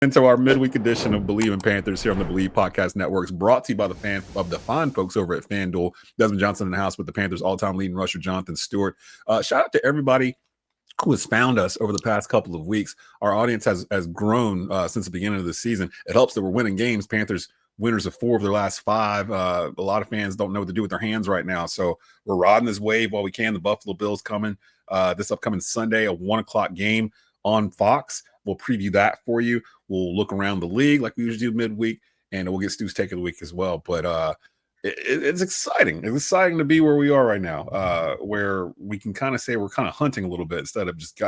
Into our midweek edition of Believe in Panthers here on the Believe Podcast Networks, brought to you by the fine folks over at Fanduel. Desmond Johnson in the house with the Panthers' all-time leading rusher, Jonathan Stewart. Shout out to everybody who has found us over the past couple of weeks. Our audience has grown since the beginning of the season. It helps that we're winning games. Panthers winners of 4 of their last 5. A lot of fans don't know what to do with their hands right now, so we're riding this wave while we can. The Buffalo Bills coming this upcoming Sunday, a 1 o'clock game on Fox. We'll preview that for you. We'll look around the league like we usually do midweek, and we'll get Stu's take of the week as well. But it's exciting. It's exciting to be where we are right now, where we can kind of say we're kind of hunting a little bit instead of just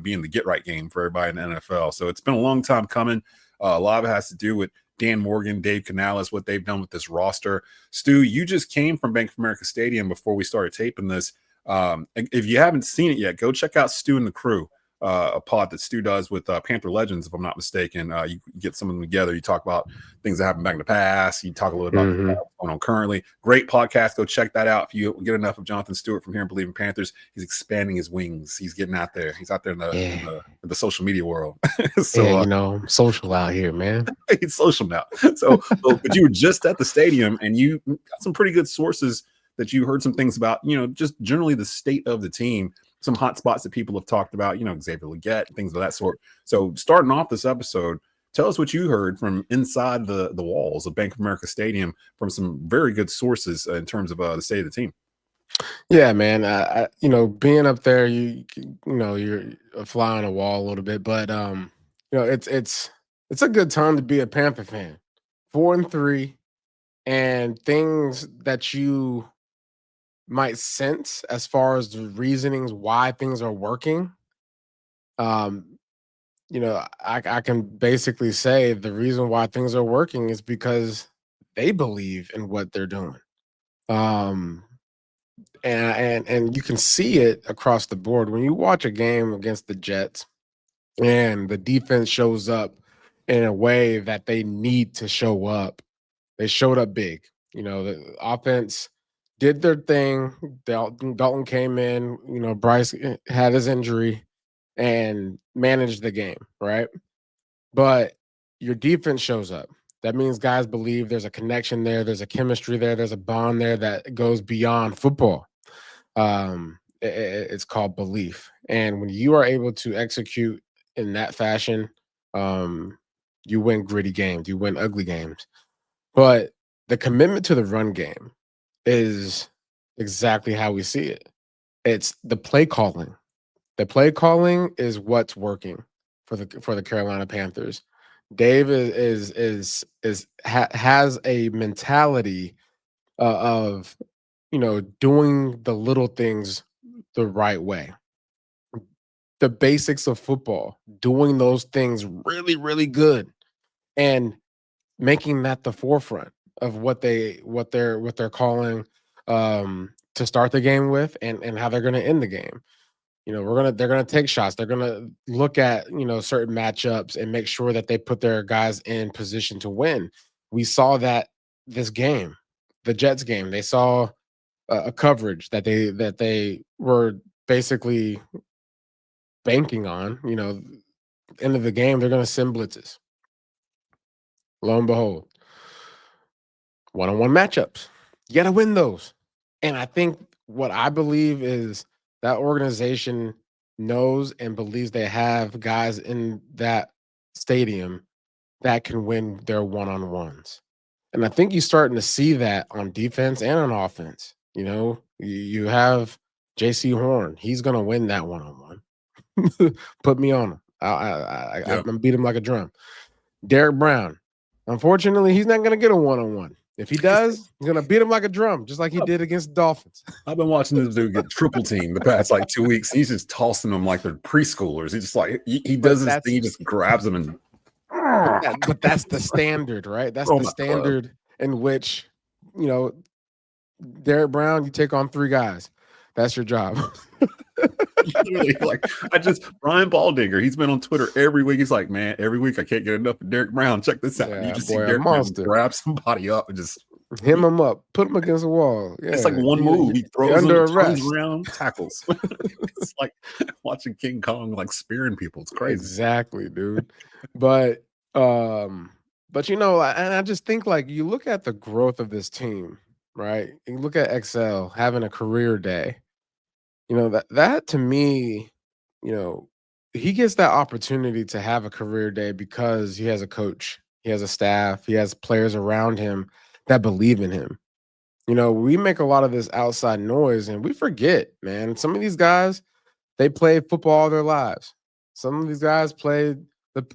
being the get right game for everybody in the NFL. So it's been a long time coming. A lot of it has to do with Dan Morgan, Dave Canales, what they've done with this roster. Stu, you just came from Bank of America Stadium before we started taping this. If you haven't seen it yet, go check out Stu and the Crew. A pod that Stu does with Panther Legends, if I'm not mistaken. You get some of them together. You talk about things that happened back in the past. You talk a little bit about what's going on currently. Great podcast. Go check that out. If you get enough of Jonathan Stewart from here and Believe in Panthers, he's expanding his wings. He's getting out there. He's out there in the social media world. So, social out here, man. He's social now. But you were just at the stadium and you got some pretty good sources that you heard some things about, just generally the state of the team. Some hot spots that people have talked about, Xavier Legette, things of that sort. So starting off this episode, tell us what you heard from inside the walls of Bank of America Stadium from some very good sources in terms of the state of the team. Yeah, man. Being up there, you're a fly on the wall a little bit, but it's a good time to be a Panther fan. 4-3, and things that you might sense as far as the reasonings why things are working. I can basically say the reason why things are working is because they believe in what they're doing. And you can see it across the board when you watch a game against the Jets and the defense shows up in a way that they need to show up. They showed up big. The offense did their thing. Dalton came in. Bryce had his injury and managed the game, right? But your defense shows up. That means guys believe there's a connection there. There's a chemistry there. There's a bond there that goes beyond football. It's called belief. And when you are able to execute in that fashion, you win gritty games. You win ugly games. But the commitment to the run game is exactly how we see it. It's the play calling. The play calling is what's working for the Carolina Panthers. Dave has a mentality of doing the little things the right way. The basics of football, doing those things really, really good, and making that the forefront of what they're calling to start the game with and how they're going to end the game. They're gonna take shots. They're gonna look at certain matchups and make sure that they put their guys in position to win. We saw that this game, the Jets game, they saw a coverage that they were basically banking on. End of the game, they're gonna send blitzes. Lo and behold, one-on-one matchups. You got to win those. And I think what I believe is that organization knows and believes they have guys in that stadium that can win their one-on-ones. And I think you're starting to see that on defense and on offense. You have Jaycee Horn. He's going to win that one-on-one. Put me on him. I'm going to beat him like a drum. Derrick Brown. Unfortunately, he's not going to get a one-on-one. If he does, he's going to beat him like a drum, just like he did against the Dolphins. I've been watching this dude get triple team the past 2 weeks. He's just tossing them like they're preschoolers. He's just he does this thing. He just grabs them and. But that's the standard, right? That's the standard in which, Derrick Brown, you take on 3 guys. That's your job. Brian Baldinger, he's been on Twitter every week. He's like, man, every week I can't get enough of Derrick Brown. Check this out. Yeah, you just see Derrick Brown grab somebody up and just hem him up, put him against the wall. Yeah. It's like one move. He throws under him, turns around, tackles. It's like watching King Kong spearing people. It's crazy. Exactly, dude. But Um, but and I just think like you look at the growth of this team, right? You look at XL having a career day. That to me, you know, he gets that opportunity to have a career day because he has a coach, he has a staff, he has players around him that believe in him. We make a lot of this outside noise and we forget, man. Some of these guys, they played football all their lives. Some of these guys played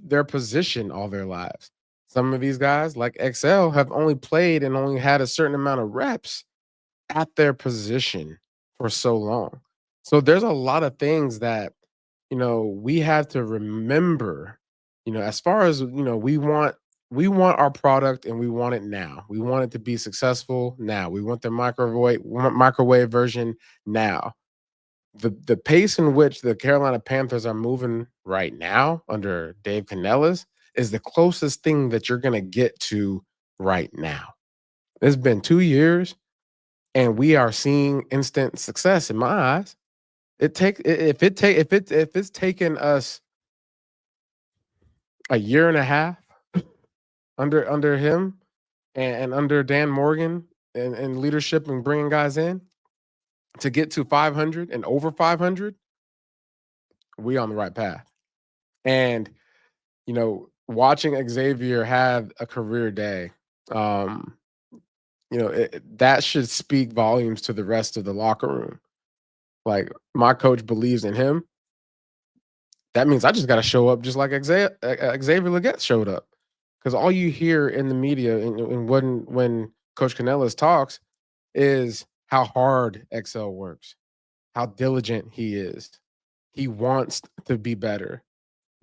their position all their lives. Some of these guys, like XL, have only played and only had a certain amount of reps at their position for so long. So there's a lot of things that, we have to remember, as far as, we want our product and we want it now. We want it to be successful now. We want the microwave version now. The pace in which the Carolina Panthers are moving right now under Dave Canales is the closest thing that you're gonna get to right now. It's been 2 years and we are seeing instant success in my eyes. If it's taken us a year and a half under him and under Dan Morgan and leadership and bringing guys in to get to 500 and over 500, we on the right path. And watching Xavier have a career day, um, that should speak volumes to the rest of the locker room. Like my coach believes in him. That means I just got to show up just like Xavier Legette showed up. Because all you hear in the media and when Coach Canellis talks is how hard XL works, how diligent he is. He wants to be better.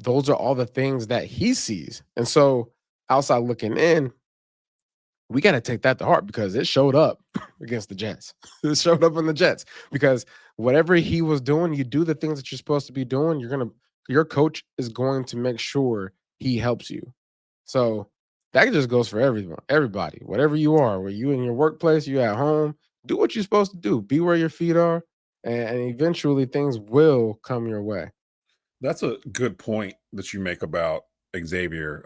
Those are all the things that he sees. And so outside looking in, we got to take that to heart because it showed up against the Jets. It showed up in the Jets because whatever he was doing, you do the things that you're supposed to be doing. Your coach is going to make sure he helps you. So that just goes for everybody, whatever you are, where you in your workplace, you at home, do what you're supposed to do. Be where your feet are, and eventually things will come your way. That's a good point that you make about Xavier,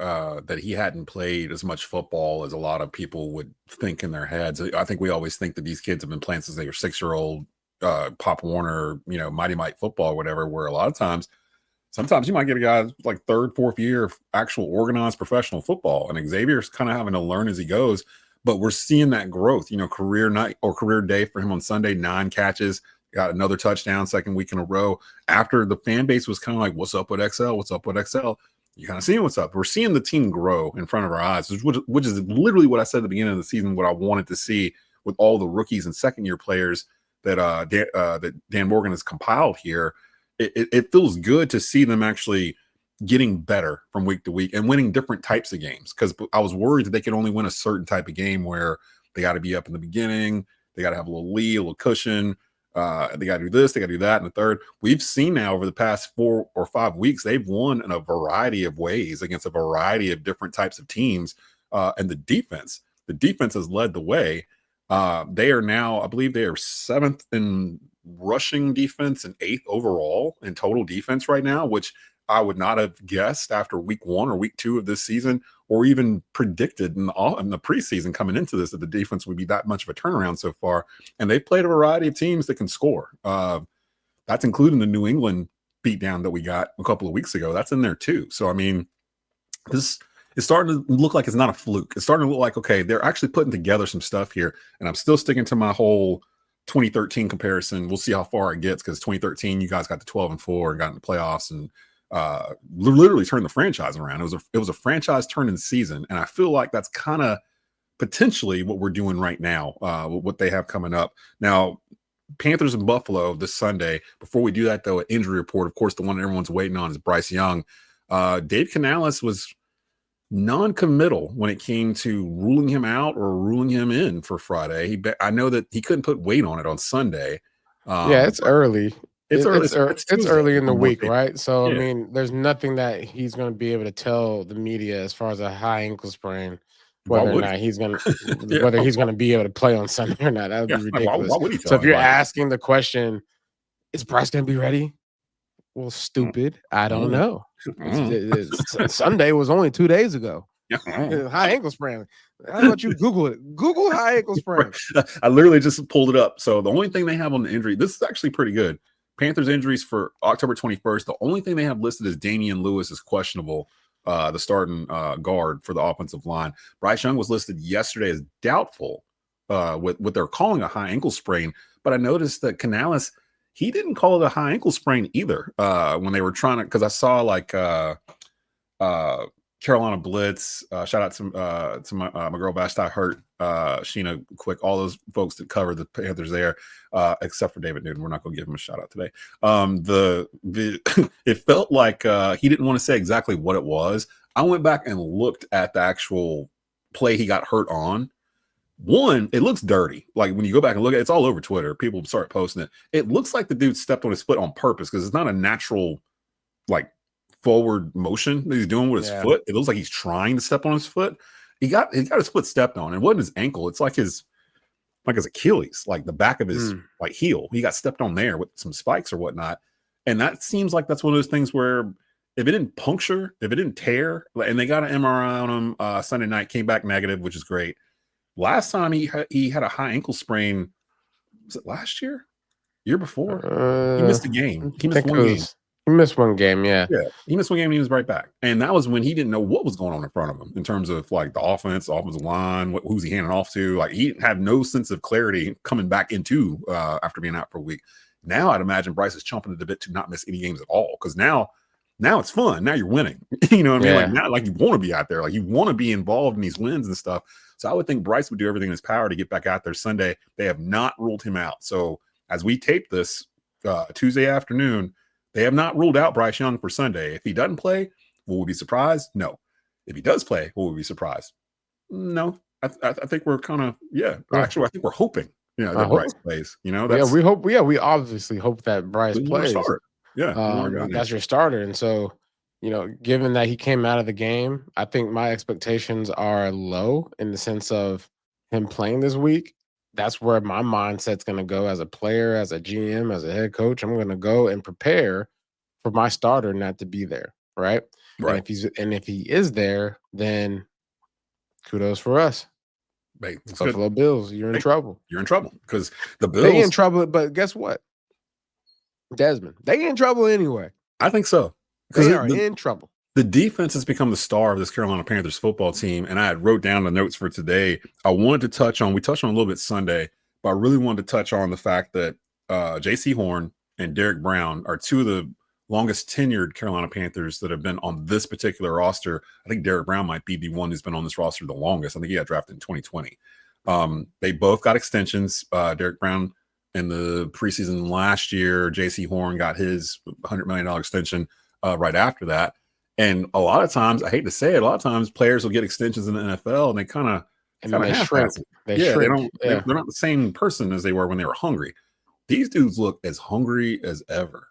that he hadn't played as much football as a lot of people would think in their heads. I think we always think that these kids have been playing since they were 6-year-old, Pop Warner, Mighty Mite football or whatever, where a lot of times, sometimes you might get a guy like third, fourth year of actual organized professional football. And Xavier's kind of having to learn as he goes, but we're seeing that growth, career night or career day for him on Sunday, 9 catches, got another touchdown, second week in a row. After the fan base was kind of like, what's up with XL? What's up with XL? You kind of seeing what's up. We're seeing the team grow in front of our eyes, which is literally what I said at the beginning of the season, what I wanted to see with all the rookies and second-year players that Dan Morgan has compiled here. It feels good to see them actually getting better from week to week and winning different types of games, because I was worried that they could only win a certain type of game where they got to be up in the beginning, they got to have a little lead, a little cushion, they got to do this, they got to do that in the third. We've seen now over the past 4 or 5 weeks, they've won in a variety of ways against a variety of different types of teams, and the defense has led the way. They are now, I believe they are 7th in rushing defense and 8th overall in total defense right now, which I would not have guessed after week 1 or week 2 of this season, or even predicted in the preseason coming into this, that the defense would be that much of a turnaround so far. And they've played a variety of teams that can score. That's including the New England beatdown that we got a couple of weeks ago. That's in there too. So, I mean, this is starting to look like it's not a fluke. It's starting to look like, okay, they're actually putting together some stuff here. And I'm still sticking to my whole 2013 comparison. We'll see how far it gets, because 2013, you guys got to 12-4 and got in the playoffs and literally turned the franchise around. It was a franchise turning season. And I feel like that's kind of potentially what we're doing right now, what they have coming up. Now, Panthers and Buffalo this Sunday. Before we do that, though, an injury report. Of course, the one everyone's waiting on is Bryce Young. Dave Canales was non-committal when it came to ruling him out or ruling him in for Friday. I know that he couldn't put weight on it on Sunday. Yeah, it's early. It's early in the week, right? So, Yeah. I mean, there's nothing that he's going to be able to tell the media as far as a high ankle sprain, whether or not he's going to Yeah. whether he's going to be able to play on Sunday or not. That would be ridiculous. Why would he So, tell if you're anybody? asking the question, is Bryce going to be ready? Well, stupid. I don't Mm. know. Sunday was only 2 days ago. Mm. High ankle sprain. How about you Google it? Google high ankle sprain. I literally just pulled it up. So the only thing they have on the injury, this is actually pretty good. Panthers injuries for October 21st. The only thing they have listed is Damian Lewis is questionable, the starting guard for the offensive line. Bryce Young was listed yesterday as doubtful with what they're calling a high ankle sprain. But I noticed that Canales, he didn't call it a high ankle sprain either when they were trying to, because I saw like Carolina Blitz. Shout out to my girl Vashti Hurt, Sheena Quick, all those folks that cover the Panthers there, except for David Newton. We're not going to give him a shout out today. The it felt like he didn't want to say exactly what it was. I went back and looked at the actual play he got hurt on. One, it looks dirty. Like when you go back and look at it, it's all over Twitter. People start posting it. It looks like the dude stepped on his foot on purpose because it's not a natural like forward motion that he's doing with his foot. It looks like he's trying to step on his foot. He got his foot stepped on. It wasn't his ankle. It's like his Achilles, like the back of his like heel. He got stepped on there with some spikes or whatnot. And that seems like that's one of those things where if it didn't puncture, if it didn't tear, and they got an MRI on him Sunday night, came back negative, which is great. Last time he had a high ankle sprain, was it last year? Year before? He missed a game. He missed one game. He missed one game, yeah. Yeah, he missed one game and he was right back. And that was when he didn't know what was going on in front of him in terms of like the offensive line, who's he handing off to. Like he didn't have no sense of clarity coming back into after being out for a week. Now I'd imagine Bryce is chomping at the bit to not miss any games at all because now it's fun. Now you're winning. You know what I mean? Like now, like you want to be out there. Like you want to be involved in these wins and stuff. So I would think Bryce would do everything in his power to get back out there Sunday. They have not ruled him out. So as we tape this Tuesday afternoon, they have not ruled out Bryce Young for Sunday. If he doesn't play, will we be surprised? No. If he does play, will we be surprised? No. I think we're kind of Actually, I think we're hoping that Bryce plays. We hope. Yeah, we obviously hope that Bryce plays. Yeah, that's your starter, and so given that he came out of the game, I think my expectations are low in the sense of him playing this week. That's where my mindset's going to go as a player, as a GM, as a head coach. I'm going to go and prepare for my starter not to be there, right? Right. And if he is there, then kudos for us. Buffalo Bills, you're in trouble. You're in trouble because the Bills. They in trouble, but guess what? Desmond, they in trouble anyway. I think so. They are in trouble. The defense has become the star of this Carolina Panthers football team, and I had wrote down the notes for today. We touched on a little bit Sunday, but I really wanted to touch on the fact that Jaycee Horn and Derrick Brown are two of the longest tenured Carolina Panthers that have been on this particular roster. I think Derrick Brown might be the one who's been on this roster the longest. I think he got drafted in 2020. They both got extensions. Derrick Brown in the preseason last year, Jaycee Horn got his $100 million extension right after that. And a lot of times, I hate to say it, a lot of times players will get extensions in the NFL and they kind of shrink. They're not the same person as they were when they were hungry. These dudes look as hungry as ever.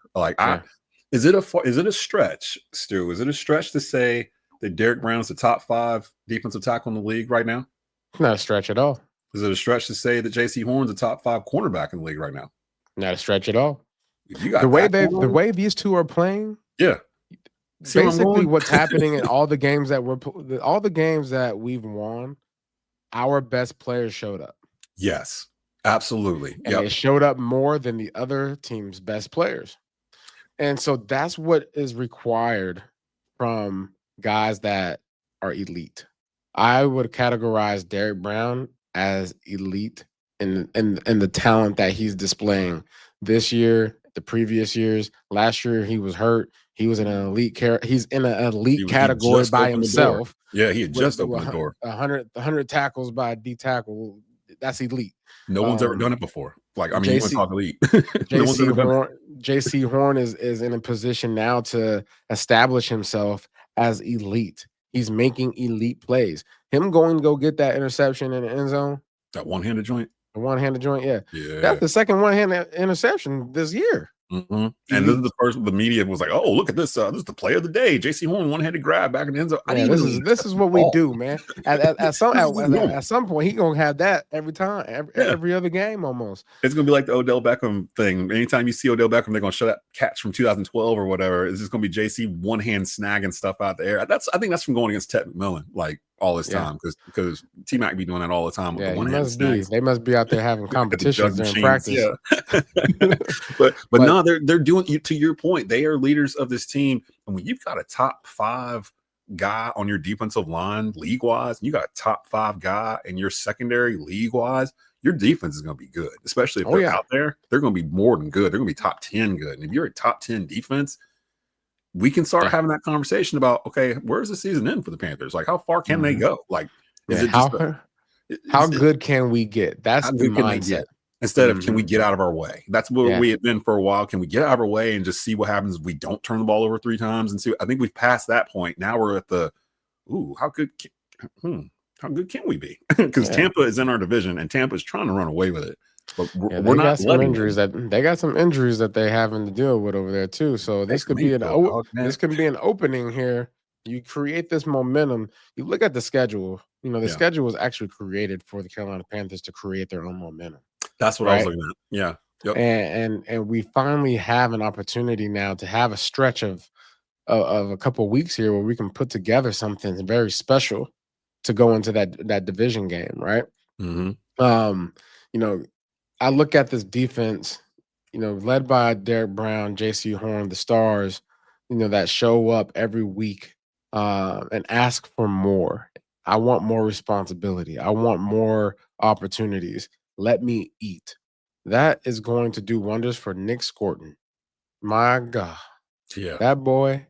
Is it a stretch, Stu? Is it a stretch to say that Derrick Brown is the top 5 defensive tackle in the league right now? Not a stretch at all. Is it a stretch to say that Jaycee Horn's a top 5 cornerback in the league right now? Not a stretch at all. You got the way these two are playing. Yeah. Basically, what's happening in all the games that we've won, our best players showed up. Yes, absolutely. And they showed up more than the other team's best players. And so that's what is required from guys that are elite. I would categorize Derrick Brown as elite in the talent that he's displaying this year, the previous years. Last year he was hurt. He was in an elite he's in an elite category by himself. Yeah, he had just opened the door. 100 tackles by a D tackle. That's elite. No one's ever done it before. Like, I mean, you want to talk elite. Jaycee Horn is in a position now to establish himself as elite. He's making elite plays. Him going to go get that interception in the end zone. That one-handed joint? The one-handed joint, yeah. Yeah. That's the second one-handed interception this year. And this is the first the media was like, "Oh, look at this! This is the play of the day. Jaycee Horn one-handed grab back in the end zone." I Yeah, didn't even this is what we do, man. At some point, he gonna have that every time, every other game almost. It's gonna be like the Odell Beckham thing. Anytime you see Odell Beckham, they're gonna show that catch from 2012 or whatever. It's just gonna be JC one hand snagging stuff out the air. I think that's from going against Ted McMillan like all this time because T Mac be doing that all the time with the one hand snags. They must be out there having competitions during practice. Yeah. but no, they're doing, to your point, they are leaders of this team. And when you've got a top 5 guy on your defensive line league wise, and you got a top 5 guy in your secondary league wise, your defense is going to be good, especially if they're out there. They're going to be more than good. They're going to be top 10 good. And if you're a top 10 defense, we can start having that conversation about, okay, where's the season end for the Panthers? Like, how far can they go? Like, is it just how good can we get? That's the mindset. Instead of can we get out of our way? That's where we have been for a while. Can we get out of our way and just see what happens if we don't turn the ball over 3 times and see? I think we've passed that point. Now we're at the, how good can we be? Because Tampa is in our division and Tampa is trying to run away with it. But we're not letting them. They got some injuries that they having to deal with over there too. So this could be an opening here. You create this momentum. You look at the schedule. You know, the schedule was actually created for the Carolina Panthers to create their own momentum. That's what I was looking at. Yeah. Yep. And we finally have an opportunity now to have a stretch of a couple of weeks here where we can put together something very special to go into that division game, right? Mm-hmm. You know, I look at this defense, you know, led by Derrick Brown, Jaycee Horn, the stars, you know, that show up every week and ask for more. I want more responsibility. I want more opportunities. Let me eat. That is going to do wonders for Nick Scorton. My God. Yeah. That boy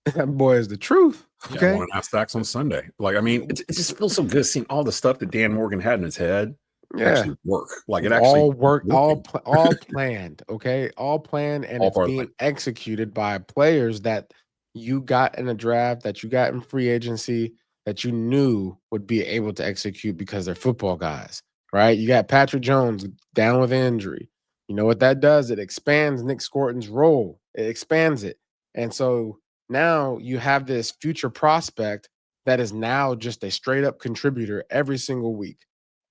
is the truth. Okay. 1.5 stacks on Sunday. Like, I mean, it just feels so good seeing all the stuff that Dan Morgan had in his head actually work. Like, it actually all worked, all planned. Okay. All planned, and it's being executed by players that you got in a draft, that you got in free agency, that you knew would be able to execute because they're football guys, right? You got Patrick Jones down with injury. You know what that does? It expands Nick Scorton's role. It expands it. And so now you have this future prospect that is now just a straight up contributor every single week.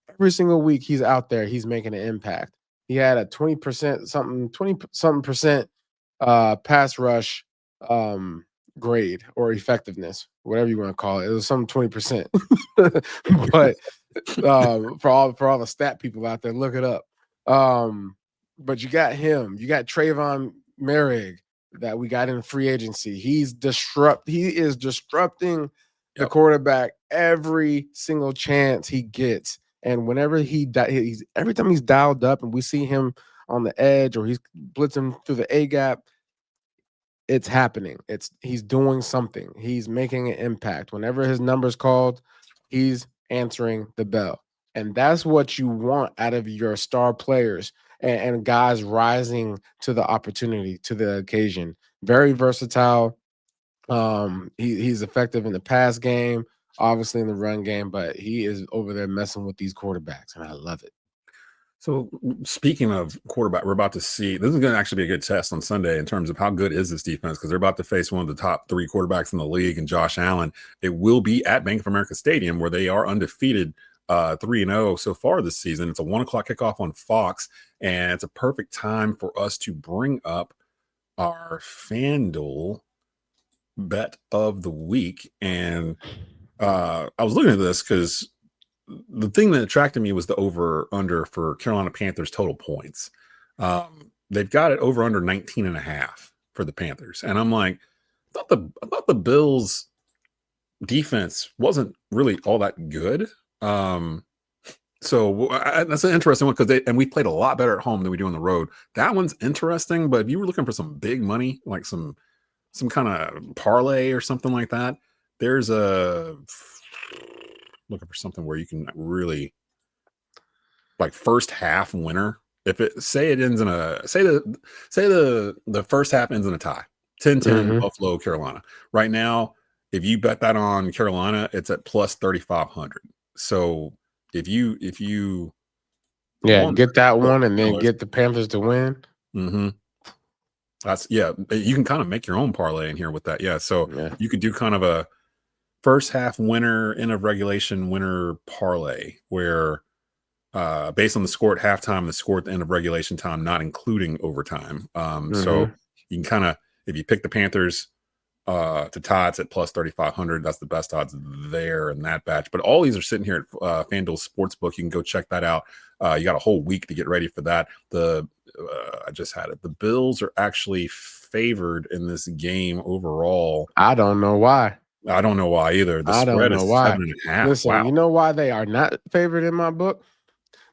Every single week he's out there, he's making an impact. He had a 20% pass rush grade or effectiveness, whatever you want to call it. It was some 20%. But for all the stat people out there, look it up. But you got him, you got Trayvon Merrick that we got in free agency. He is disrupting the quarterback every single chance he gets. And whenever every time he's dialed up and we see him on the edge or he's blitzing through the A gap, it's happening. He's doing something. He's making an impact. Whenever his number's called, he's answering the bell. And that's what you want out of your star players and guys rising to the opportunity, to the occasion. Very versatile. He's effective in the pass game, obviously in the run game, but he is over there messing with these quarterbacks, and I love it. So speaking of quarterback, we're about to see, this is going to actually be a good test on Sunday in terms of how good is this defense, because they're about to face one of the top 3 quarterbacks in the league and Josh Allen. It will be at Bank of America Stadium where they are undefeated 3-0 so far this season. It's a 1:00 kickoff on Fox, and it's a perfect time for us to bring up our Fanduel bet of the week. And I was looking at this because the thing that attracted me was the over under for Carolina Panthers total points. They've got it over under 19.5 for the Panthers. And I'm like, I thought the Bills defense wasn't really all that good. So that's an interesting one because we played a lot better at home than we do on the road. That one's interesting, but if you were looking for some big money, like some kind of parlay or something like that, there's looking for something where you can really, like, first half winner. If it ends in the first half ends in a tie, 10-10 Buffalo, Carolina. Right now, if you bet that on Carolina, it's at plus 3,500. So if you get that one and then get the Panthers to win. You can kind of make your own parlay in here with that. Yeah. So Yeah. you could do kind of a first half winner, end of regulation winner parlay where based on the score at halftime, the score at the end of regulation time, not including overtime. So Mm-hmm. you can kind of, if you pick the Panthers to tie, it's at plus 3,500. That's the best odds there in that batch. But all these are sitting here at FanDuel Sportsbook. You can go check that out. You got a whole week to get ready for that. I just had it. The Bills are actually favored in this game overall. I don't know why. I don't know why either. The I don't spread know is why. 7.5. Listen, Wow. you know why they are not favored in my book?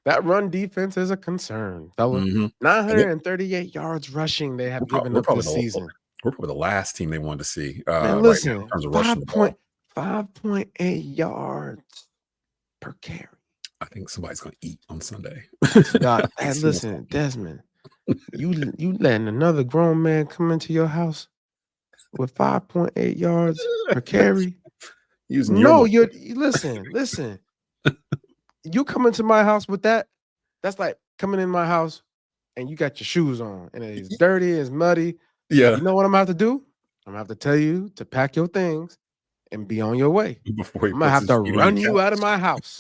That run defense is a concern, fella. Mm-hmm. 938 yards rushing they have given up this season. We're probably the last team they wanted to see Man, right now in listen, terms of rushing the ball. 5.8 yards per carry. I think somebody's going to eat on Sunday. And listen, Desmond, you letting another grown man come into your house with 5.8 yards per carry? Listen. You come into my house with that, that's like coming in my house and you got your shoes on and it's dirty, it's muddy. Yeah. You know what I'm gonna have to do? I'm gonna have to tell you to pack your things and be on your way. I'm gonna have to run you out of my house.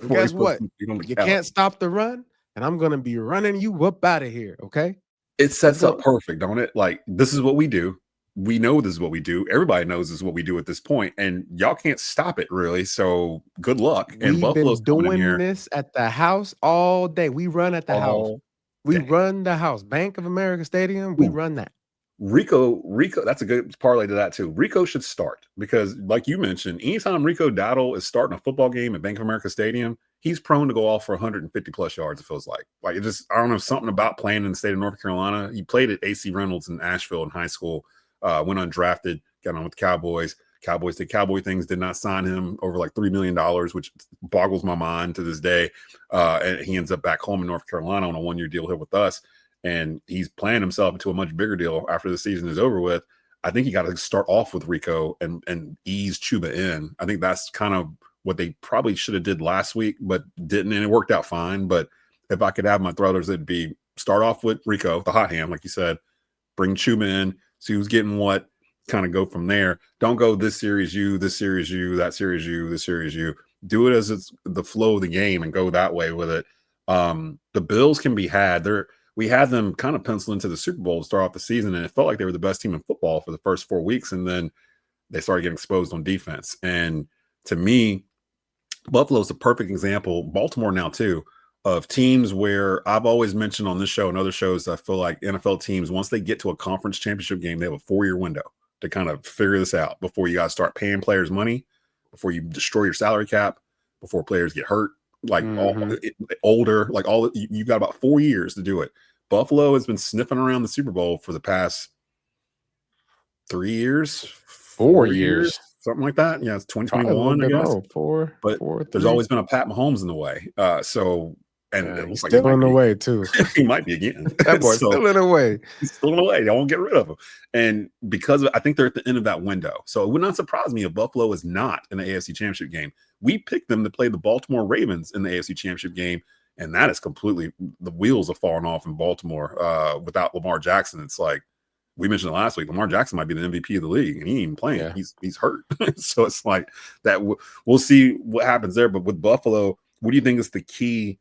Guess what? You can't stop the run, and I'm gonna be running you up out of here. Okay? It sets up perfect, don't it? Like, this is what we do. We know this is what we do. Everybody knows this is what we do at this point, and y'all can't stop it really. So good luck. And We've Buffalo's been doing this at the house all day. We run at the house. We run the house. Bank of America Stadium. We run that. Rico, that's a good parlay to that too. Rico should start because, like you mentioned, anytime Rico Dowdle is starting a football game at Bank of America Stadium, he's prone to go off for 150 plus yards. It feels like it just, I don't know, something about playing in the state of North Carolina. He played at AC Reynolds in Asheville in high school, went undrafted, got on with the Cowboys. Cowboys did Cowboy things, did not sign him over like $3 million, which boggles my mind to this day. And he ends up back home in North Carolina on a 1-year deal here with us. And he's playing himself into a much bigger deal after the season is over with. I think he got to start off with Rico and ease Chuba in. I think that's kind of what they probably should have did last week, but didn't, and it worked out fine. But if I could have my thrillers, it'd be start off with Rico, the hot hand, like you said, bring Chuba in, see who's getting what, kind of go from there. Don't go this series you, this series you, that series you, this series you. Do it as it's the flow of the game and go that way with it. The Bills can be had. We had them kind of penciled into the Super Bowl to start off the season, and it felt like they were the best team in football for the first 4 weeks, and then they started getting exposed on defense. And to me, Buffalo's a perfect example, Baltimore now too, of teams where I've always mentioned on this show and other shows, I feel like NFL teams, once they get to a conference championship game, they have a 4-year window to kind of figure this out before you got to start paying players money, before you destroy your salary cap, before players get hurt. Like older, like you got about 4 years to do it. Buffalo has been sniffing around the Super Bowl for the past 3 years, 4 years, something like that. Yeah, it's 2021, I guess. There's always been a Pat Mahomes in the way. And it looks like still in the way too. He might be again. That boy's still in the way. He's still in the way. They won't get rid of him. And because I think they're at the end of that window. So it would not surprise me if Buffalo is not in the AFC Championship game. We picked them to play the Baltimore Ravens in the AFC Championship game, and that is completely, the wheels have fallen off in Baltimore without Lamar Jackson. It's like we mentioned last week, Lamar Jackson might be the MVP of the league, and he ain't even playing. Yeah. He's hurt. So it's like that. We'll see what happens there. But with Buffalo, what do you think is the key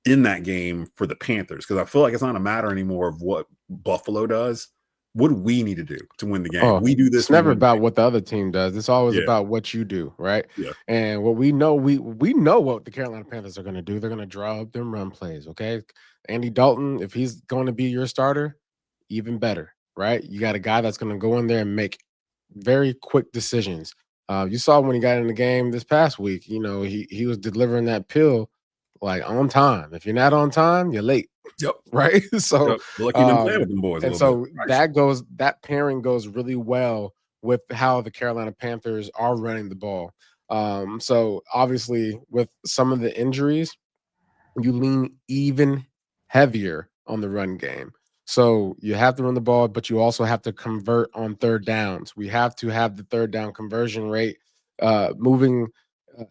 in that game for the Panthers? Because I feel like it's not a matter anymore of what Buffalo does. What do we need to do to win the game? We do this. It's never about what the other team does. It's always about what you do, right? Yeah. And what we know, we know what the Carolina Panthers are going to do. They're going to draw up them run plays, okay? Andy Dalton, if he's going to be your starter, even better, right? You got a guy that's going to go in there and make very quick decisions. You saw when he got in the game this past week, you know, he was delivering that pill like on time. If you're not on time, you're late. Yep. Right. So like you've been playing with them boys. And so that pairing goes really well with how the Carolina Panthers are running the ball. So obviously with some of the injuries, you lean even heavier on the run game. So you have to run the ball, but you also have to convert on third downs. We have to have the third down conversion rate moving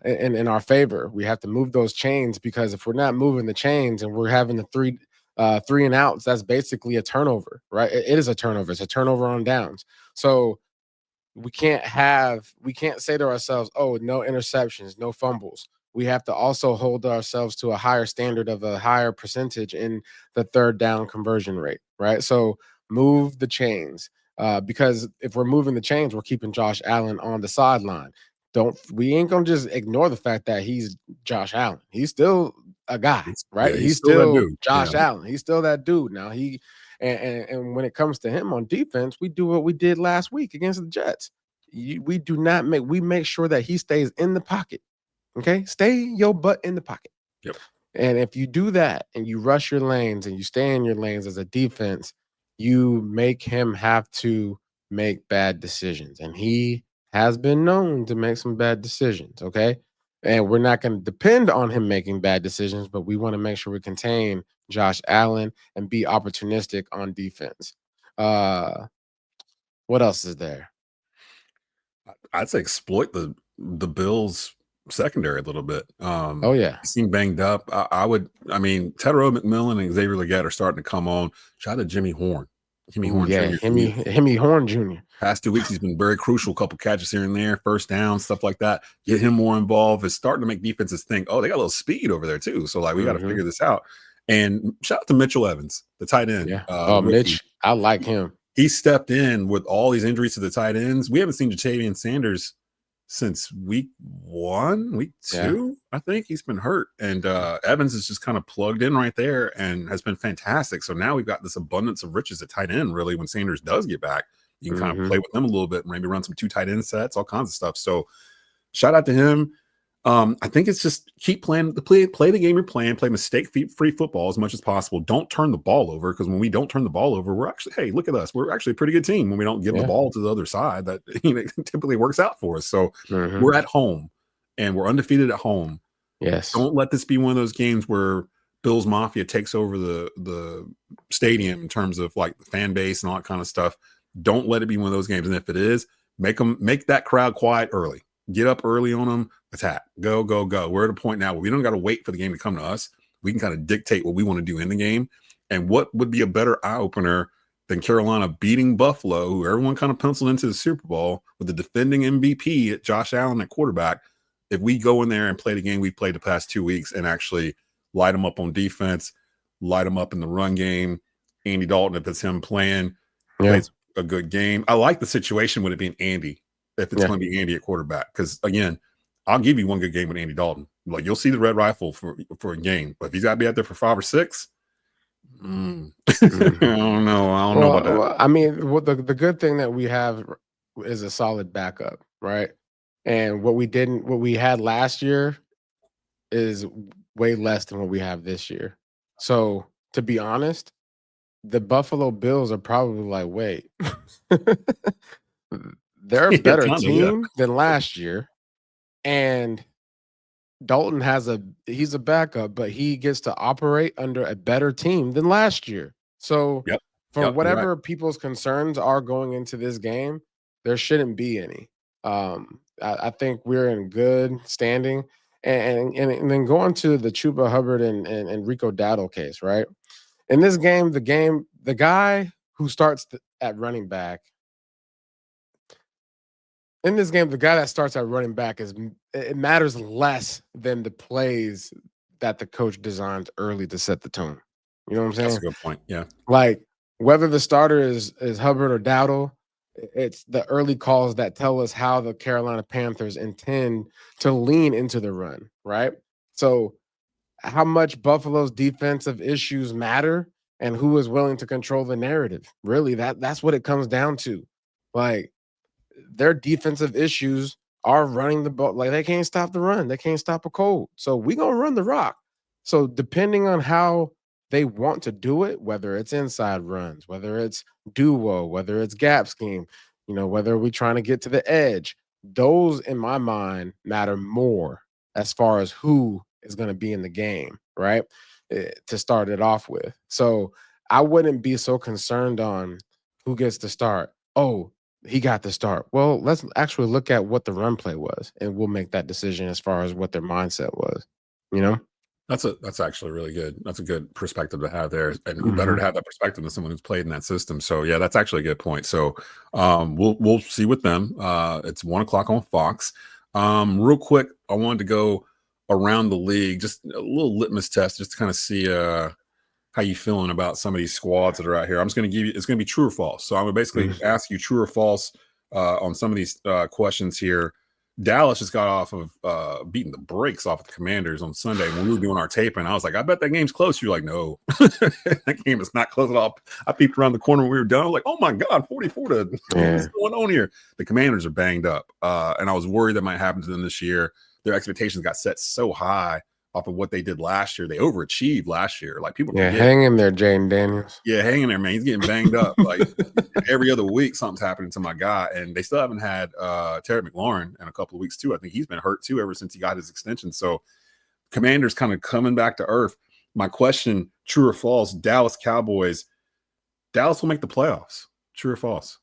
in our favor. We have to move those chains, because if we're not moving the chains and we're having the 3 and outs, that's basically a turnover, right? It is a turnover. It's a turnover on downs. So we can't say to ourselves, oh, no interceptions, no fumbles. We have to also hold ourselves to a higher standard of a higher percentage in the third down conversion rate, right? So move the chains. Because if we're moving the chains, we're keeping Josh Allen on the sideline. We ain't gonna just ignore the fact that he's Josh Allen. He's still a guy, right? He's He's still that still dude. Josh Allen. He's still that dude. Now and when it comes to him on defense, we do what we did last week against the Jets. We make sure that he stays in the pocket. Okay, stay your butt in the pocket. Yep. And if you do that and you rush your lanes and you stay in your lanes as a defense, you make him have to make bad decisions. And he has been known to make some bad decisions. Okay. And we're not going to depend on him making bad decisions, but we want to make sure we contain Josh Allen and be opportunistic on defense. What else is there? I'd say exploit the Bills secondary a little bit. Oh yeah, He seemed banged up. I mean, Tedero McMillan and Xavier Legette are starting to come on. Shout out to Jimmy Horn. Jimmy ooh, Horn yeah, Jr. Hemi Horn Jr. Past 2 weeks, he's been very crucial. A couple catches here and there, first down, stuff like that. Get him more involved. It's starting to make defenses think, oh, they got a little speed over there too. So like, we got to figure this out. And shout out to Mitchell Evans, the tight end. Yeah. Oh, Mitch, I like him. He stepped in with all these injuries to the tight ends. We haven't seen Ja'Tavion Sanders since week 2. I think he's been hurt, and Evans is just kind of plugged in right there and has been fantastic. So now we've got this abundance of riches at tight end. Really, when Sanders does get back, you can kind of play with them a little bit, maybe run some 2 tight end sets, all kinds of stuff. So shout out to him. I think it's just keep playing play the game you're playing, play mistake-free football as much as possible. Don't turn the ball over, because when we don't turn the ball over, we're actually, hey, look at us. We're actually a pretty good team when we don't give the ball to the other side. That typically works out for us. So we're at home and we're undefeated at home. Yes. Don't let this be one of those games where Bills Mafia takes over the stadium in terms of like the fan base and all that kind of stuff. Don't let it be one of those games. And if it is, make that crowd quiet early. Get up early on them. Attack. Go. We're at a point now where we don't got to wait for the game to come to us. We can kind of dictate what we want to do in the game. And what would be a better eye opener than Carolina beating Buffalo, who everyone kind of penciled into the Super Bowl, with the defending MVP at Josh Allen at quarterback? If we go in there and play the game we've played the past 2 weeks and actually light them up on defense, light them up in the run game, Andy Dalton, if it's him playing, plays a good game. I like the situation with it being Andy, if it's going to be Andy at quarterback, because again, I'll give you one good game with Andy Dalton. Like, you'll see the red rifle for a game, but if he's got to be out there for 5 or 6, I don't know about that. Well, I mean, the good thing that we have is a solid backup, right? And what we had last year is way less than what we have this year. So to be honest, the Buffalo Bills are probably like, wait, they're a better team than last year. And Dalton he's a backup, but he gets to operate under a better team than last year. So for whatever people's concerns are going into this game, there shouldn't be any. I think we're in good standing. And then going to the Chuba Hubbard and Rico Dowdle case, right? In this game, the guy who starts at running back, in this game, the guy that starts at running back it matters less than the plays that the coach designs early to set the tone. You know what I'm saying? That's a good point. Yeah. Like, whether the starter is Hubbard or Dowdle, it's the early calls that tell us how the Carolina Panthers intend to lean into the run, right? So how much Buffalo's defensive issues matter and who is willing to control the narrative. Really, that's what it comes down to. Like, their defensive issues are running the ball. Like, they can't stop the run. They can't stop a cold. So we're going to run the rock. So depending on how they want to do it, whether it's inside runs, whether it's duo, whether it's gap scheme, whether we're trying to get to the edge, those in my mind matter more as far as who is going to be in the game, right? To start it off with. So I wouldn't be so concerned on who gets to start. Oh, he got the start. Well, let's actually look at what the run play was, and we'll make that decision as far as what their mindset was, That's actually really good. That's a good perspective to have there, and who better Mhm. to have that perspective than someone who's played in that system? So yeah, that's actually a good point. So we'll see with them. It's 1 o'clock on Fox. Real quick, I wanted to go around the league, just a little litmus test, just to kind of see how you feeling about some of these squads that are out here. I'm just going to give you, it's going to be true or false. So I'm going to basically Mhm. ask you true or false on some of these questions here. Dallas just got off of beating the brakes off of the Commanders on Sunday when we were doing our taping. I was like, I bet that game's close. You're like, no, that game is not close at all. I peeped around the corner when we were done. I was like, oh my God, 44 to what's Yeah. going on here? The Commanders are banged up. And I was worried that might happen to them this year. Their expectations got set so high off of what they did last year. They overachieved last year. Like people Yeah, forget. hang in there, Jaden Daniels. Yeah, hanging there, man. He's getting banged up. Like every other week, something's happening to my guy. And they still haven't had Terry McLaurin in a couple of weeks, too. I think he's been hurt, too, ever since he got his extension. So Commanders kind of coming back to earth. My question, true or false, Dallas Cowboys, Dallas will make the playoffs. True or false?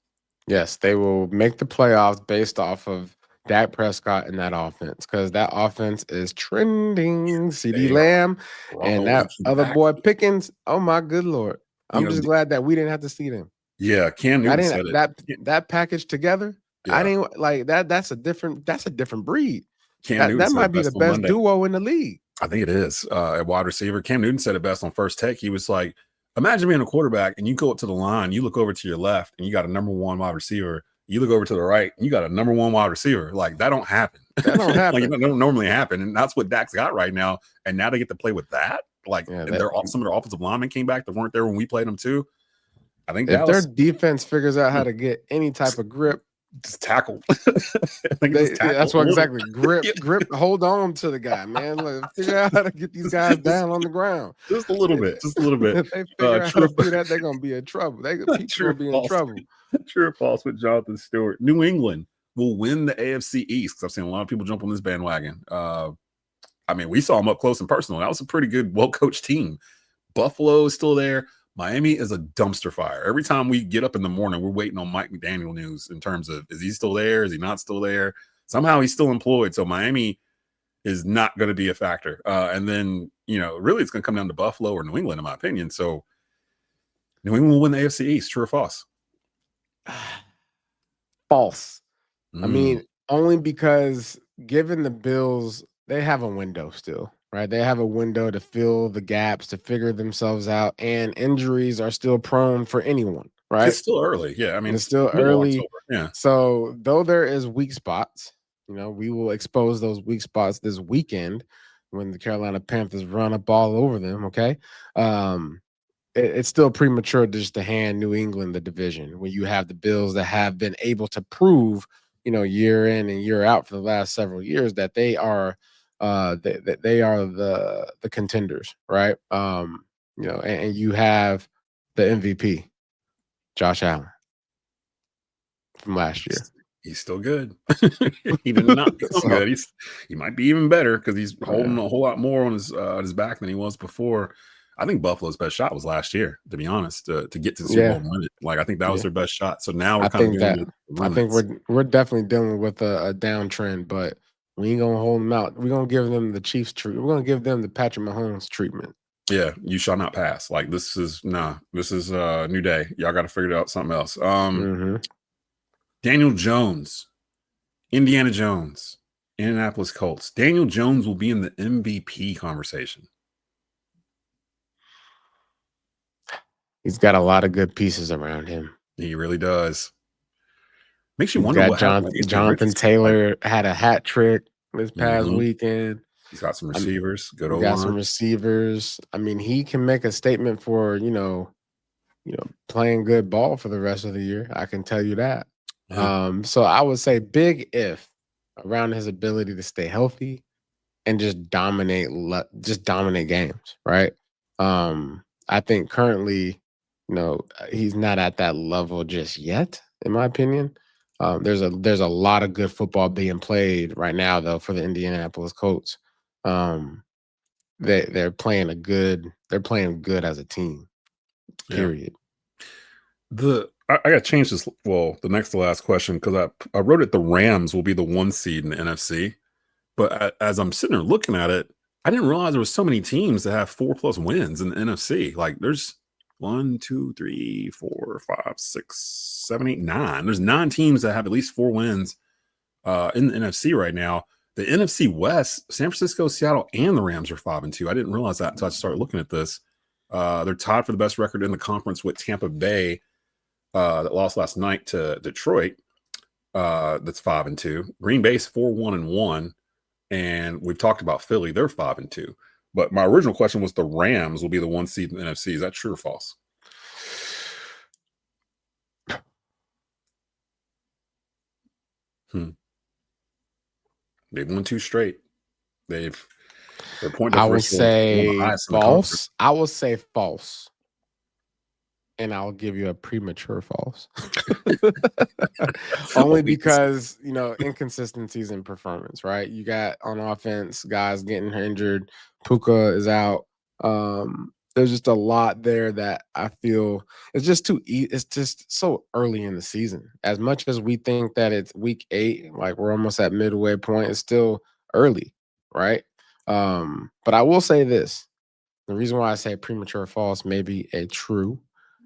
Yes, they will make the playoffs based off of Dak Prescott and that offense, because that offense is trending. CD They are Lamb and rolling that other back. boy Pickens. Oh my good Lord. You I'm know, just glad that we didn't have to see them. yeah, Cam I Newton said didn't it. that package together. I Yeah, didn't like that. That's a different breed. Cam Newton That said might it be the best on best Monday. duo in the league. I think it is at wide receiver. Cam Newton said it best on First Take. He was like, imagine being a quarterback and you go up to the line, you look over to your left and you got a number one wide receiver. You look over to the right and you got a number one wide receiver. Like that don't happen. That don't Like happen. it don't normally happen. And that's what Dak's got right now. And now they get to play with that. Like Yeah, and some of their offensive linemen came back that weren't there when we played them too. I think if their Dallas defense figures out how to get any type of grip, just tackle. I think just tackle. that's what exactly Yeah, grip. Hold on to the guy, man. Figure out how to get these guys down on the ground. just a little bit. Just a little bit. If they figure out how True, to do that, they're gonna be in trouble. People true gonna or be in false. trouble. True or false with Jonathan Stewart. New England will win the AFC East because I've seen a lot of people jump on this bandwagon. I mean, we saw them up close and personal. That was a pretty good, well-coached team. Buffalo is still there. Miami is a dumpster fire. Every time we get up in the morning, we're waiting on Mike McDaniel news in terms of, is he still there? Is he not still there? Somehow he's still employed. So Miami is not going to be a factor. And then, really it's going to come down to Buffalo or New England, in my opinion. So New England will win the AFC East. True or false? False. I mean, only because given the Bills, they have a window still, right? They have a window to fill the gaps, to figure themselves out, and injuries are still prone for anyone, right? It's still early. Yeah. I mean, It's it's still middle of early. October. Yeah. So, though there is weak spots, we will expose those weak spots this weekend when the Carolina Panthers run up all over them, okay? It's still premature just to hand New England the division when you have the Bills that have been able to prove, year in and year out for the last several years that they are they are the contenders, right? And you have the MVP, Josh Allen from last year. He's still good. He did not become So, good. He might be even better because he's holding yeah. a whole lot more on his back than he was before. I think Buffalo's best shot was last year, to be honest, to get to the Super Bowl Yeah. and win it. Like I think that was Yeah. their best shot. So now we're I kind of think dealing that with I think limits. we're definitely dealing with a downtrend, but we ain't gonna hold them out. We're gonna give them the Chiefs treatment. We're gonna give them the Patrick Mahomes treatment. Yeah, you shall not pass. Like this is a new day. Y'all got to figure out something else. Mm-hmm. Daniel Jones, Indiana Jones, Indianapolis Colts. Daniel Jones will be in the MVP conversation. He's got a lot of good pieces around him. He really does. Makes you He's wonder got what happened with Anthony Jonathan Richardson. Like, Taylor had a hat trick this past mhm. weekend. He's got some receivers, good He old got line. some receivers. I mean, he can make a statement for playing good ball for the rest of the year. I can tell you that. Yeah. So I would say big if around his ability to stay healthy and just dominate games, right? I think currently, he's not at that level just yet, in my opinion. There's a lot of good football being played right now, though, for the Indianapolis Colts. They're playing good as a team. Period. Yeah. I got to change this. Well, the next to last question because I wrote it. The Rams will be the 1 seed in the NFC, but as I'm sitting there looking at it, I didn't realize there was so many teams that have 4+ wins in the NFC. Like there's 1, 2, 3, 4, 5, 6, 7, 8, 9. There's 9 teams that have at least 4 wins in the NFC right now. The NFC West, San Francisco, Seattle, and the Rams are 5-2. I didn't realize that until I started looking at this. They're tied for the best record in the conference with Tampa Bay, that lost last night to Detroit. That's 5-2. Green Bay's 4-1-1, and we've talked about Philly. They're 5-2. But my original question was the Rams will be the 1 seed in the NFC. Is that true or false? They've won 2 straight. Their point I will differential is one of the say highest in the conference. false. I will say false. And I'll give you a premature false. Only because, inconsistencies in performance, right? You got on offense, guys getting injured. Puka is out. There's just a lot there that I feel it's just it's just so early in the season. As much as we think that it's week 8, like we're almost at midway point, it's still early, right? But I will say this. The reason why I say premature false may be a true.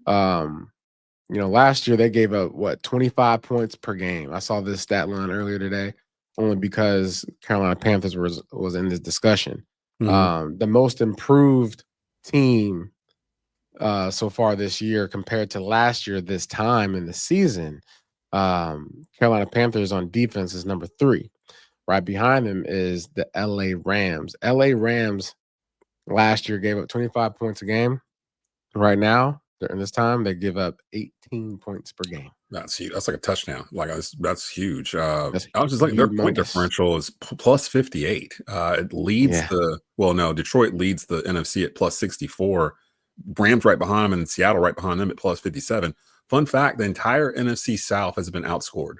Last year they gave up 25 points per game. I saw this stat line earlier today, only because Carolina Panthers was in this discussion. Mm-hmm. The most improved team so far this year compared to last year this time in the season, Carolina Panthers on defense is number 3. Right behind them is the LA Rams. LA Rams last year gave up 25 points a game. Right now, during this time, they give up 18 points per game. That's huge. That's like a touchdown. Like that's huge. That's I was just like, their humongous. point differential is plus 58. It leads Detroit leads the NFC at plus 64. Rams right behind them, and Seattle right behind them at plus 57. Fun fact: the entire NFC South has been outscored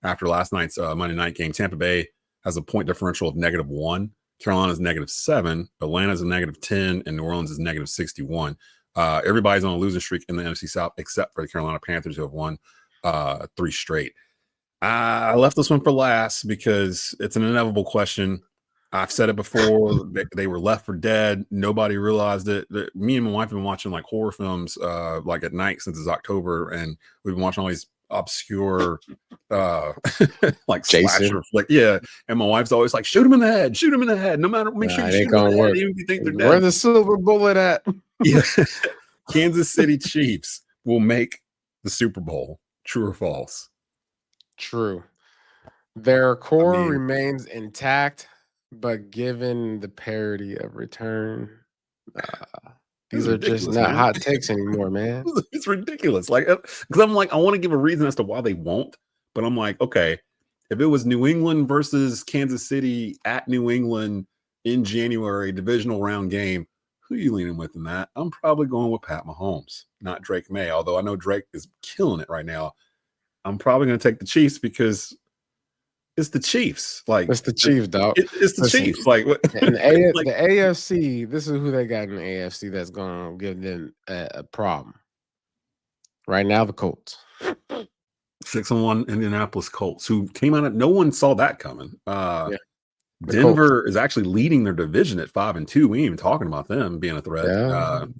after last night's Monday night game. Tampa Bay has a point differential of -1. Carolina's -7. Atlanta's a -10, and New Orleans is -61. Everybody's on a losing streak in the NFC South except for the Carolina Panthers, who have won 3 straight. I left this one for last because it's an inevitable question. I've said it before. They were left for dead. Nobody realized it. Me and my wife have been watching like horror films like at night since it's October, and we've been watching all these obscure like slasher flick. Yeah. And my wife's always like, shoot him in the head. No matter, make sure you shoot him in the head, even if you think they're dead. Where's the silver bullet at? Yeah. Kansas City Chiefs will make the Super Bowl. True or false? True. Their core remains intact, but given the parity of return, these are just not hot takes anymore, man. It's ridiculous. Like, because I'm like, I want to give a reason as to why they won't, but I'm like, okay, if it was New England versus Kansas City at New England in January, divisional round game, who are you leaning with in that? I'm probably going with Pat Mahomes, not Drake May. Although I know Drake is killing it right now, I'm probably going to take the Chiefs because it's the Chiefs. Like, it's the Chiefs, dog. It's the Chiefs. Like, what? The AFC. This is who they got in the AFC that's going to give them a problem. Right now, the Colts. 6-1 Indianapolis Colts, who came out. No one saw that coming. Denver is actually leading their division at 5-2. We ain't even talking about them being a threat. And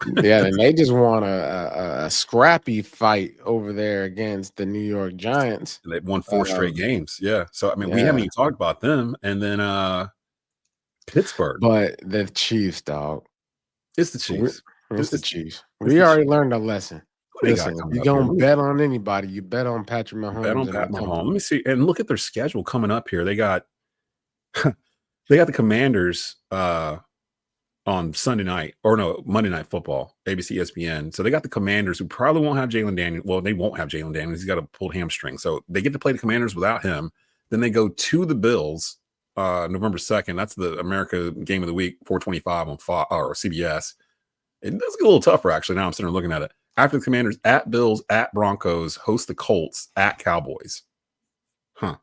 they just won a scrappy fight over there against the New York Giants. They've won 4 straight games. Yeah. So I mean, we haven't even talked about them. And then Pittsburgh. But the Chiefs, dog. It's the Chiefs. It's the Chiefs. We already learned a lesson. Listen, if you're going to bet on anybody, you bet on Patrick Mahomes. Bet on Pat Mahomes. Let me see. And look at their schedule coming up here. They got the Commanders on Sunday night, or no, Monday Night Football, ABC, ESPN. So they got the Commanders, who probably won't have Jalen Daniels. Well, they won't have Jalen Daniels. He's got a pulled hamstring. So they get to play the Commanders without him. Then they go to the Bills November 2nd. That's the America Game of the Week, 4:25 on Fox or CBS. It does get a little tougher, actually, now I'm sitting there looking at it. After the Commanders, at Bills, at Broncos, host the Colts, at Cowboys. Huh.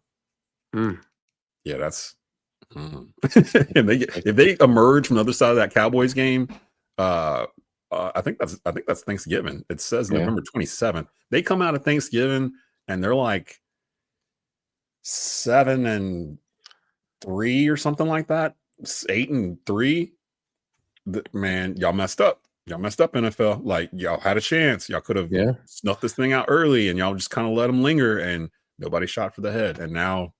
Yeah, that's... if they emerge from the other side of that Cowboys game, I think that's Thanksgiving. It says November 27th. They come out of Thanksgiving and they're like 7-3 or something like that. 8-3. Man, y'all messed up. Y'all messed up, NFL. Like, y'all had a chance. Y'all could have snuffed this thing out early, and y'all just kind of let them linger, and nobody shot for the head. And now,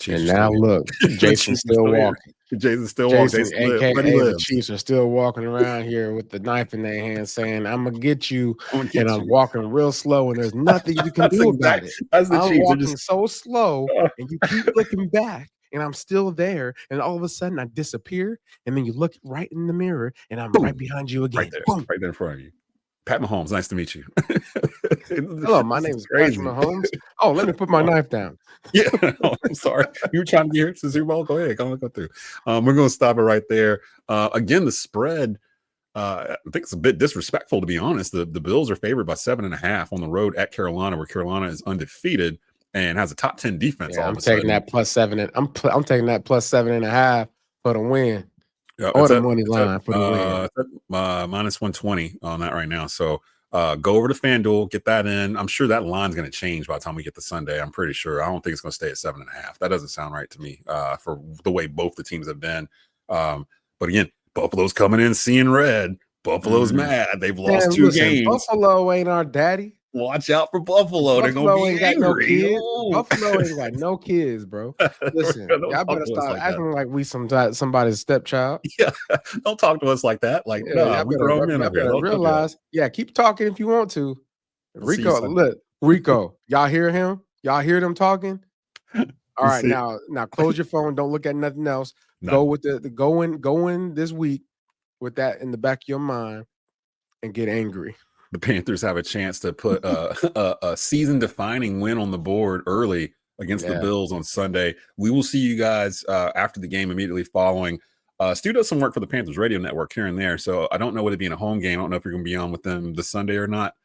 look, Jason's still walking. Jason's still walking. Jason, aka the Chiefs, are still walking around here with the knife in their hand, saying, "I'm gonna get you," and I'm walking real slow, and there's nothing you can do about it. That's the I'm Chiefs. walking so slow, and you keep looking back. And I'm still there, and all of a sudden I disappear, and then you look right in the mirror, and I'm right behind you again. Right there in front of you. Pat Mahomes, nice to meet you. Hello, my name is Patrick Mahomes. Oh, let me put my knife down. Yeah, I'm sorry. You were trying to get here to Super Bowl? Go ahead, go through. We're going to stop it right there. Again, the spread, I think it's a bit disrespectful, to be honest. The Bills are favored by 7.5 on the road at Carolina, where Carolina is undefeated and has a top 10 defense. Yeah, I'm taking that +7, and I'm taking that +7.5 for the win. Or the money line for the win. -120 on that right now. So go over to Fanduel, get that in. I'm sure that line's going to change by the time we get to Sunday. I'm pretty sure. I don't think it's going to stay at 7.5. That doesn't sound right to me for the way both the teams have been. But again, Buffalo's coming in seeing red. Buffalo's mad. They've lost 2 games. Buffalo ain't our daddy. Watch out for Buffalo. They're going to be angry. Buffalo ain't got no kids, bro. Listen, y'all better stop acting like we somebody's stepchild. Yeah, don't talk to us like that. Like, no, we grown men over here. Realize, keep talking if you want to. Rico, y'all hear him? Y'all hear them talking? All right, now close your phone. Don't look at nothing else. No. Go in this week with that in the back of your mind and get angry. The Panthers have a chance to put a season-defining win on the board early against the Bills on Sunday. We will see you guys after the game immediately following. Stu does some work for the Panthers radio network here and there, so I don't know what it'd be in a home game. I don't know if you're going to be on with them this Sunday or not.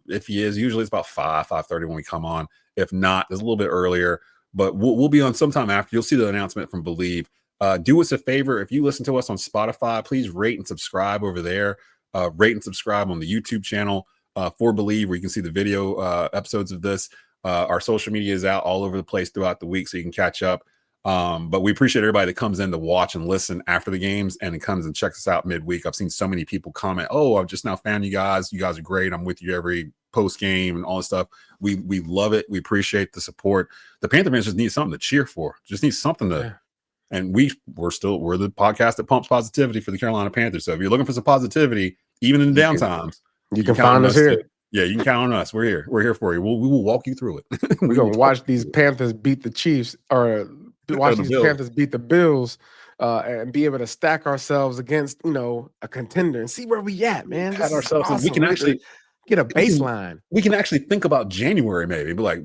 If he is, usually it's about 5:30 when we come on. If not, it's a little bit earlier, but we'll be on sometime after. You'll see the announcement from Believe. Do us a favor. If you listen to us on Spotify, please rate and subscribe over there. Rate and subscribe on the YouTube channel for Believe, where you can see the video episodes of this. Our social media is out all over the place throughout the week, so you can catch up. But we appreciate everybody that comes in to watch and listen after the games and it comes and checks us out midweek. I've seen so many people comment, "Oh, I've just now found you guys. You guys are great. I'm with you every post game and all this stuff." We love it. We appreciate the support. The Panther fans just need something to cheer for. Just need something to. And we're the podcast that pumps positivity for the Carolina Panthers. So if you're looking for some positivity, even in the downtimes, you can find us here. Yeah, you can count on us. We're here. We're here for you. We will walk you through it. We're gonna watch these Panthers beat the Chiefs, or watch these Panthers beat the Bills, and be able to stack ourselves against a contender and see where we at, man. Pat ourselves. Awesome. We can actually get a baseline. We can actually think about January, maybe. Be like,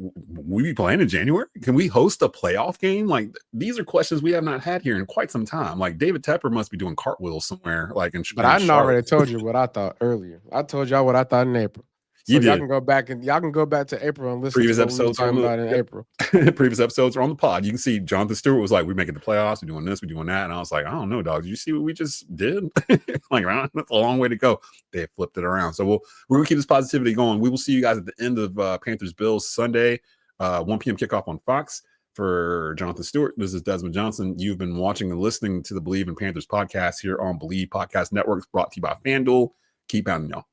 we be playing in January? Can we host a playoff game? Like, these are questions we have not had here in quite some time. Like, David Tepper must be doing cartwheels somewhere. Like, but I already told you what I thought earlier. I told y'all what I thought in April. So y'all can go back to April and listen previous to episodes about in April. Previous episodes are on the pod. You can see Jonathan Stewart was like, "We're making the playoffs. We're doing this. We're doing that." And I was like, "I don't know, dog. Did you see what we just did? Like, that's a long way to go." They flipped it around. So we're gonna keep this positivity going. We will see you guys at the end of Panthers Bills Sunday, 1 p.m. kickoff on Fox. For Jonathan Stewart, this is Desmond Johnson. You've been watching and listening to the Believe in Panthers podcast here on Believe Podcast Networks, brought to you by Fanduel. Keep pounding, y'all.